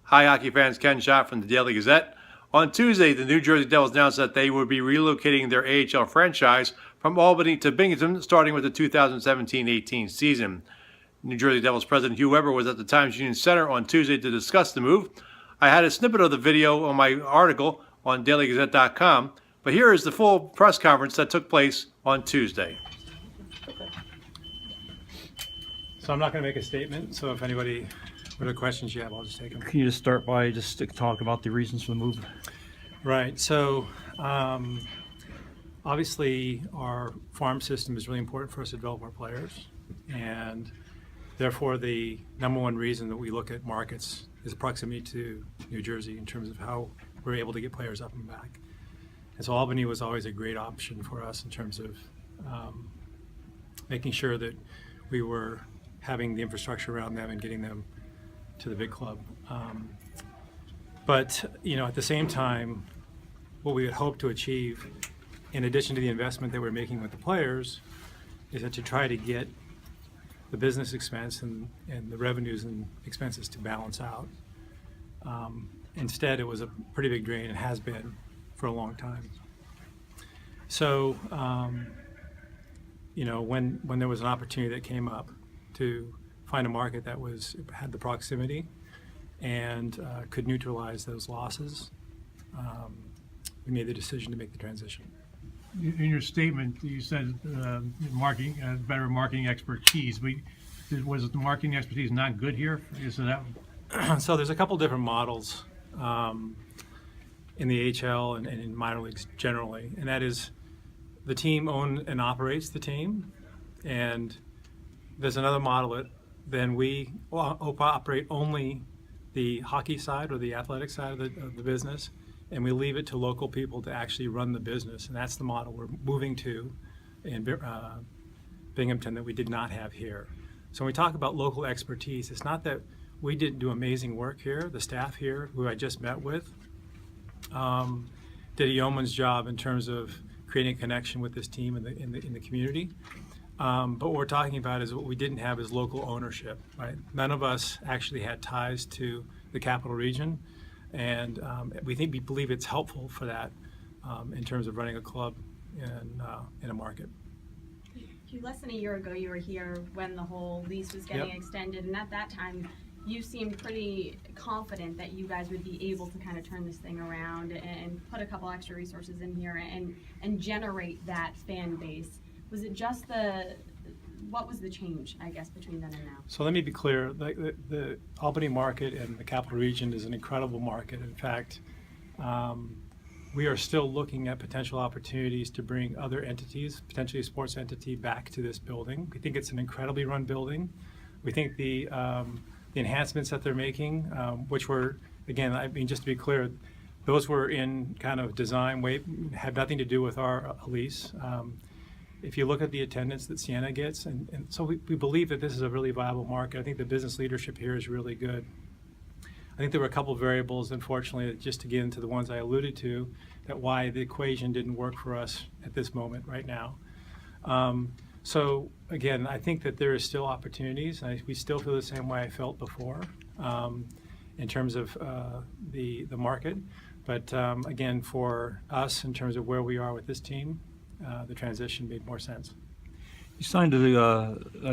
Hi, hockey fans. Ken Schott from the Daily Gazette. On Tuesday, the New Jersey Devils announced that they would be relocating their AHL franchise from Albany to Binghamton, starting with the 2017-18 season. New Jersey Devils president Hugh Weber was at the Times Union Center on Tuesday to discuss the move. I had a snippet of the video on my article on dailygazette.com, but here is the full press conference that took place on Tuesday. So I'm not going to make a statement, so if anybody, what are the questions you have, I'll just take them. Can you just start by just talk about the reasons for the move? Right, so obviously our farm system is really important for us to develop our players, and therefore the number one reason that we look at markets is proximity to New Jersey in terms of how we're able to get players up and back. And so Albany was always a great option for us in terms of making sure that we were having the infrastructure around them and getting them to the big club. But at the same time, what we would hope to achieve, in addition to the investment that we're making with the players, is that to try to get the business expense and the revenues and expenses to balance out. Instead, it was a pretty big drain and has been for a long time. So, when there was an opportunity that came up to find a market that had the proximity and could neutralize those losses, we made the decision to make the transition. In your statement, you said marketing, better marketing expertise. Was the marketing expertise not good here? So there's a couple different models in the AHL and in minor leagues generally, and that is the team owns and operates the team, and there's another model that then we operate only the hockey side or the athletic side of the business, and we leave it to local people to actually run the business, and that's the model we're moving to in Binghamton that we did not have here. So when we talk about local expertise, it's not that we didn't do amazing work here. The staff here, who I just met with, did a yeoman's job in terms of creating a connection with this team in the community. But what we're talking about is what we didn't have is local ownership, right? None of us actually had ties to the capital region, and we believe it's helpful for that in terms of running a club in a market. Less than a year ago, you were here when the whole lease was getting extended, and at that time, you seemed pretty confident that you guys would be able to kind of turn this thing around and put a couple extra resources in here and generate that fan base. Was it just what was the change, I guess, between then and now? So let me be clear, the Albany market and the capital region is an incredible market. In fact, we are still looking at potential opportunities to bring other entities, potentially a sports entity, back to this building. We think it's an incredibly run building. We think the enhancements that they're making, which were, again, just to be clear, those were in kind of design way, had nothing to do with our lease. If you look at the attendance that Siena gets, and so we believe that this is a really viable market. I think the business leadership here is really good. I think there were a couple of variables, unfortunately, just to get into the ones I alluded to, that why the equation didn't work for us at this moment right now. So again, I think that there is still opportunities, and we still feel the same way I felt before in terms of the market. But again, for us, in terms of where we are with this team, the transition made more sense. You signed I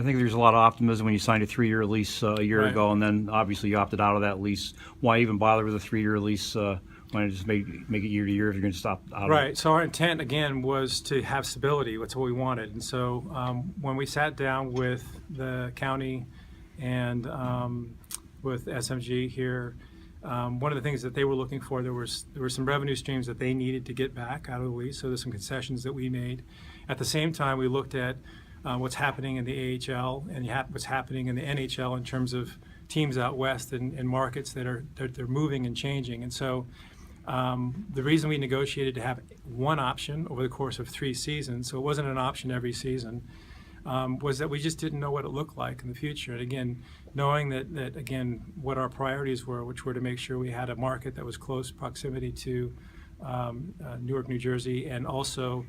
think there's a lot of optimism when you signed a 3-year lease a year ago, and then obviously you opted out of that lease. Why even bother with a 3-year lease? Why not just make it year to year if you're going to stop out of it? Right. So our intent, again, was to have stability. That's what we wanted. And so when we sat down with the county and with SMG here, one of the things that they were looking for, there were some revenue streams that they needed to get back out of the lease. So there's some concessions that we made. At the same time, we looked at what's happening in the AHL and what's happening in the NHL in terms of teams out west and markets that they're moving and changing. And so the reason we negotiated to have one option over the course of 3 seasons, so it wasn't an option every season, was that we just didn't know what it looked like in the future. And again, knowing that again, what our priorities were, which were to make sure we had a market that was close proximity to Newark, New Jersey, and also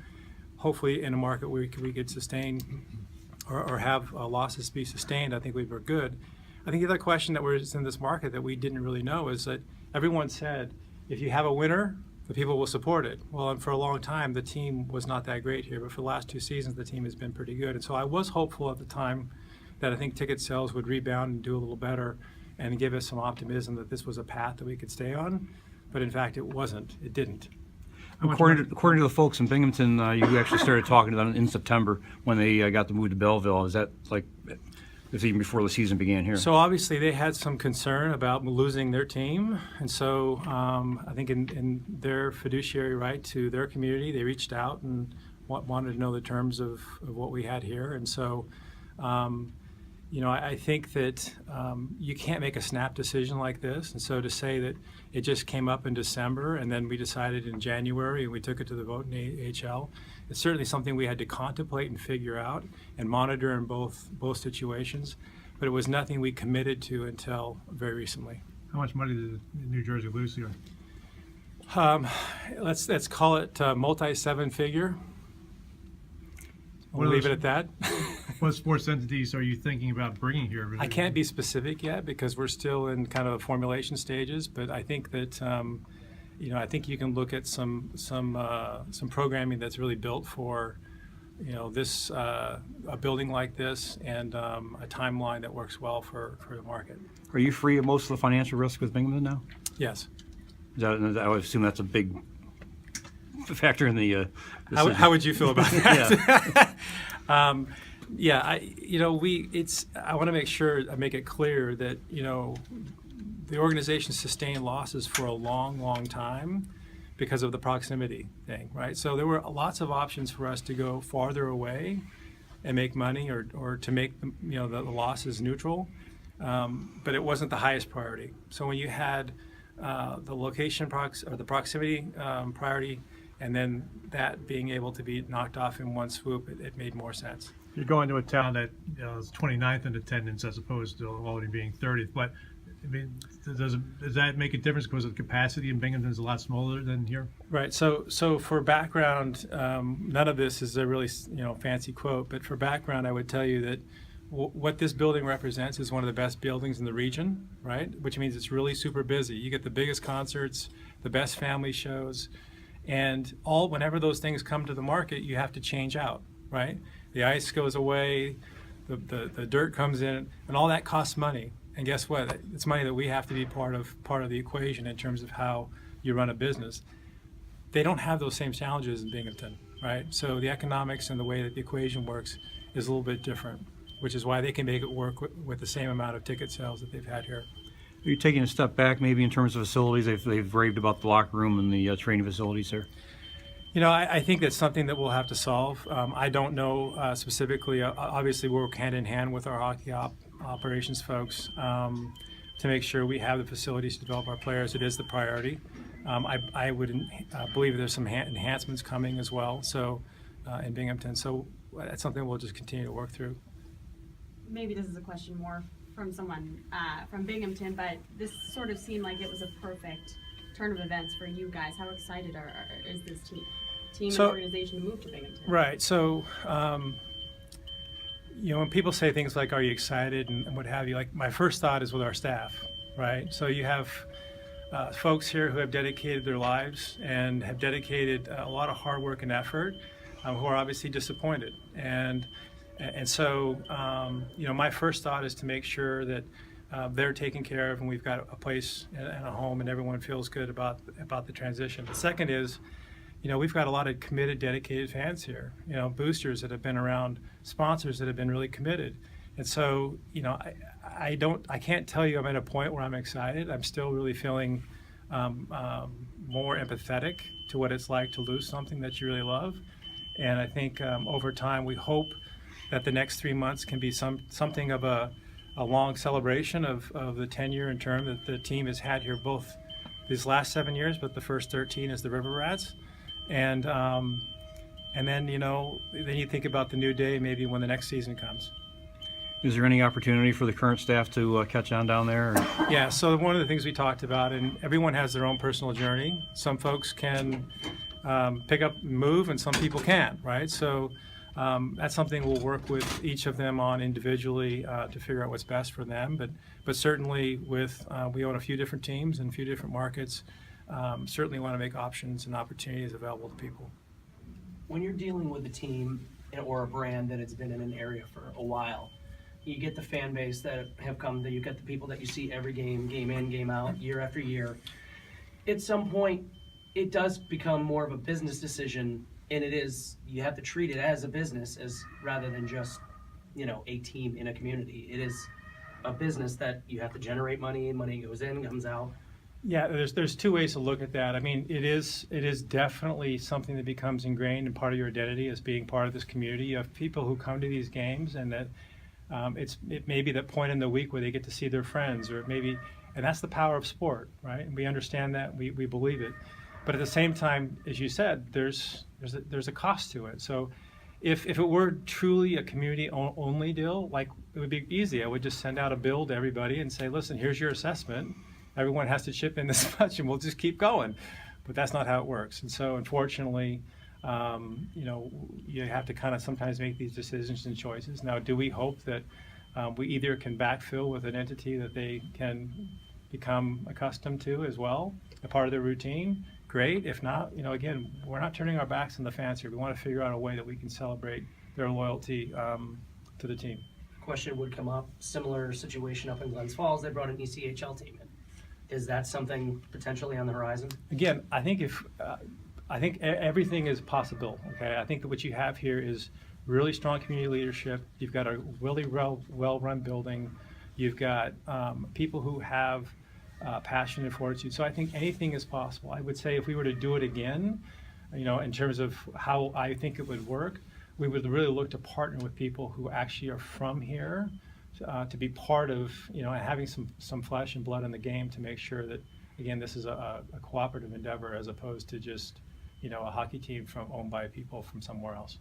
hopefully in a market where we could sustain or have losses be sustained, I think we were good. I think the other question that was in this market that we didn't really know is that everyone said, if you have a winner, the people will support it. Well, and for a long time, the team was not that great here, but for the last 2 seasons, the team has been pretty good. And so I was hopeful at the time that I think ticket sales would rebound and do a little better and give us some optimism that this was a path that we could stay on. But in fact, it wasn't. It didn't. According to the folks in Binghamton, you actually started talking to them in September when they got the move to Belleville. Is that like, it's even before the season began here? So obviously they had some concern about losing their team, and so I think in their fiduciary right to their community, they reached out and wanted to know the terms of what we had here. And so, I think that you can't make a snap decision like this. And so to say that it just came up in December and then we decided in January and we took it to the vote in AHL, it's certainly something we had to contemplate and figure out and monitor in both situations. But it was nothing we committed to until very recently. How much money did New Jersey lose here? Let's call it multi-seven figure. We'll leave it at that. What sports entities are you thinking about bringing here? I can't be specific yet because we're still in kind of the formulation stages. But I think that I think you can look at some programming that's really built for this a building like this and a timeline that works well for the market. Are you free of most of the financial risk with Binghamton now? Yes. I would assume that's a big factor in the. How would you feel about that? I want to make sure I make it clear that the organization sustained losses for a long time because of the proximity thing, right? So there were lots of options for us to go farther away and make money, or to make the losses neutral, but it wasn't the highest priority. So when you had the location or the proximity priority, and then that being able to be knocked off in one swoop, it made more sense. You're going to a town that is 29th in attendance as opposed to Albany being 30th. But I mean, does that make a difference because of the capacity in Binghamton is a lot smaller than here? Right. So for background, none of this is a really fancy quote, but for background, I would tell you that what this building represents is one of the best buildings in the region, right? Which means it's really super busy. You get the biggest concerts, the best family shows. And whenever those things come to the market, you have to change out, right? The ice goes away, the dirt comes in, and all that costs money. And guess what? It's money that we have to be part of the equation in terms of how you run a business. They don't have those same challenges in Binghamton, right? So the economics and the way that the equation works is a little bit different, which is why they can make it work with the same amount of ticket sales that they've had here. Are you taking a step back maybe in terms of facilities? They've raved about the locker room and the training facilities here. I think that's something that we'll have to solve. I don't know specifically. Obviously, we work hand in hand with our hockey operations folks to make sure we have the facilities to develop our players. It is the priority. I would believe there's some enhancements coming as well. So in Binghamton, so that's something we'll just continue to work through. Maybe this is a question more from someone from Binghamton, but this sort of seemed like it was a perfect turn of events for you guys. How excited is this team and organization to move to Binghamton? Right. So, when people say things like, "Are you excited?" and what have you, like my first thought is with our staff, right? So you have folks here who have dedicated their lives and have dedicated a lot of hard work and effort, who are obviously disappointed, and so my first thought is to make sure that they're taken care of and we've got a place and a home and everyone feels good about the transition. The second is, we've got a lot of committed, dedicated fans here, boosters that have been around, sponsors that have been really committed. And so, I can't tell you I'm at a point where I'm excited. I'm still really feeling more empathetic to what it's like to lose something that you really love. And I think over time, we hope that the next 3 months can be something of a long celebration of the tenure and term that the team has had here, both these last 7 years, but the first 13 as the River Rats. And then, then you think about the new day, maybe when the next season comes. Is there any opportunity for the current staff to catch on down there? Yeah, so one of the things we talked about, and everyone has their own personal journey. Some folks can pick up and move, and some people can't, right? So That's something we'll work with each of them on individually to figure out what's best for them. But certainly with, we own a few different teams and a few different markets, certainly want to make options and opportunities available to people. When you're dealing with a team or a brand that has been in an area for a while, you get the fan base that have come, you get the people that you see every game, game in, game out, year after year. At some point, it does become more of a business decision, and it is, you have to treat it as a business as rather than just, a team in a community. It is a business that you have to generate money goes in, comes out. Yeah, there's two ways to look at that. I mean, it is definitely something that becomes ingrained and part of your identity as being part of this community. You have people who come to these games, and that it may be that point in the week where they get to see their friends, or maybe, and that's the power of sport, right? And we understand that, we believe it, but at the same time, as you said, there's a cost to it. So if it were truly a community only deal, like, it would be easy. I would just send out a bill to everybody and say, listen, here's your assessment. Everyone has to chip in this much, and we'll just keep going. But that's not how it works. And so, unfortunately, you have to kind of sometimes make these decisions and choices. Now, do we hope that we either can backfill with an entity that they can become accustomed to as well, a part of their routine? Great. If not, again, we're not turning our backs on the fans here. We want to figure out a way that we can celebrate their loyalty to the team. Question would come up, similar situation up in Glens Falls, they brought an ECHL team in. Is that something potentially on the horizon? Again, I think everything is possible. Okay, I think that what you have here is really strong community leadership. You've got a really well-run building. You've got people who have passion and fortitude. So I think anything is possible. I would say if we were to do it again, in terms of how I think it would work, we would really look to partner with people who actually are from here, to be part of, having some flesh and blood in the game to make sure that, again, this is a cooperative endeavor as opposed to just, a hockey team owned by people from somewhere else.